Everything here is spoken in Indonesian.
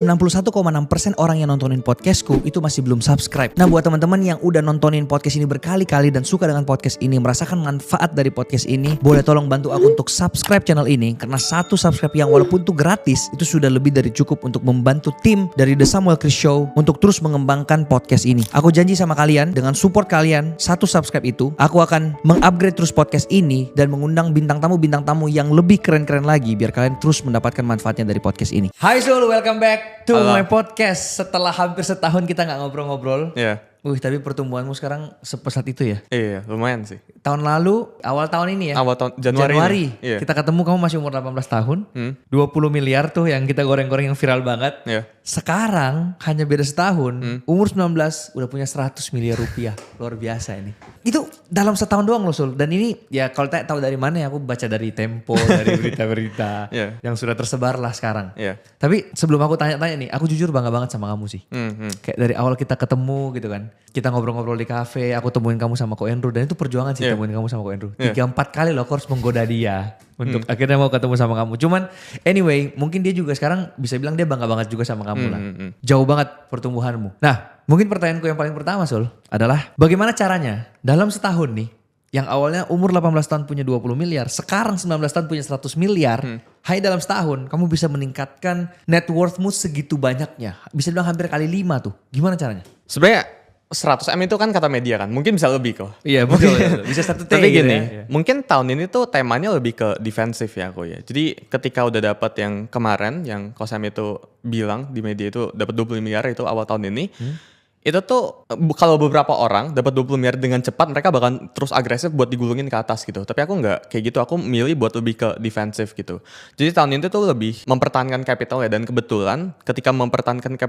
61,6% orang yang nontonin podcastku itu masih belum subscribe. Nah, buat teman-teman yang udah nontonin podcast ini berkali-kali dan suka dengan podcast ini, merasakan manfaat dari podcast ini, boleh tolong bantu aku untuk subscribe channel ini, karena satu subscribe yang walaupun itu gratis, itu sudah lebih dari cukup untuk membantu tim dari The Samuel Chris Show untuk terus mengembangkan podcast ini. Aku janji sama kalian, dengan support kalian, satu subscribe itu, aku akan mengupgrade terus podcast ini dan mengundang bintang tamu yang lebih keren-keren lagi biar kalian terus mendapatkan manfaatnya dari podcast ini. Hai Sul, welcome back to my podcast. Setelah hampir setahun kita gak ngobrol-ngobrol. Iya. Tapi pertumbuhanmu sekarang sepesat itu ya? Iya, lumayan sih. Tahun lalu, awal tahun ini ya? Awal tahun Januari. Iya. Kita ketemu, kamu masih umur 18 tahun. 20 miliar tuh yang kita goreng-goreng yang viral banget. Iya. Sekarang hanya beda setahun, umur 19 udah punya 100 miliar rupiah. Luar biasa ini. Itu dalam setahun doang loh Sul. Dan ini ya kalau tahu dari mana ya, aku baca dari Tempo, dari berita-berita yang sudah tersebar lah sekarang. Iya. Tapi sebelum aku tanya-tanya nih, aku jujur bangga banget sama kamu sih. Kayak dari awal kita ketemu gitu kan. Kita ngobrol-ngobrol di kafe, aku temuin kamu sama Ko Andrew. Dan itu perjuangan sih temuin kamu sama Ko Andrew. 3-4 kali loh aku harus menggoda dia. Untuk akhirnya mau ketemu sama kamu. Cuman anyway, mungkin dia juga sekarang bisa bilang dia bangga banget juga sama kamu lah. Jauh banget pertumbuhanmu. Nah, mungkin pertanyaanku yang paling pertama Sul adalah bagaimana caranya dalam setahun nih, yang awalnya umur 18 tahun punya 20 miliar, sekarang 19 tahun punya 100 miliar, hanya dalam setahun kamu bisa meningkatkan net worth-mu segitu banyaknya. Bisa bilang hampir kali 5 tuh. Gimana caranya? Sebenarnya 100M itu kan kata media kan, mungkin bisa lebih kok. Iya betul. Bisa 1 T. Tapi gitu gini, ya. mungkin tahun ini tuh temanya lebih ke defensif ya aku ya. Jadi ketika udah dapat yang kemarin, yang Kosam itu bilang di media itu dapat 20 miliar itu awal tahun ini. Itu tuh kalau beberapa orang dapat 20 miliar dengan cepat, mereka bakal terus agresif buat digulungin ke atas gitu. Tapi aku nggak kayak gitu, aku milih buat lebih ke defensif gitu. Jadi tahun ini tuh lebih mempertahankan capital ya, dan kebetulan ketika mempertahankan capital